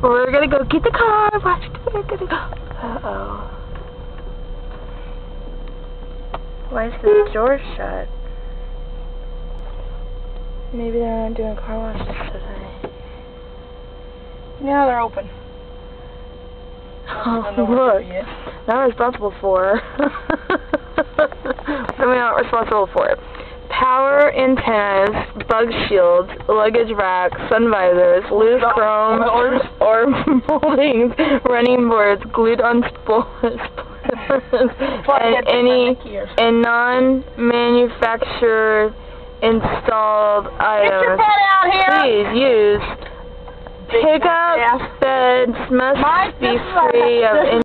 We're gonna go get the car. Watch it. We're gonna go. Uh-oh. Why is the door shut? Maybe they're not doing car washes today. Yeah, they're open. Oh, look. Not responsible for. What am I not responsible for? Power antennas, bug shields, luggage racks, sun visors, loose chrome or moldings, running boards, glued on spoilers, and non-manufactured installed items. Please use pickup beds must be free of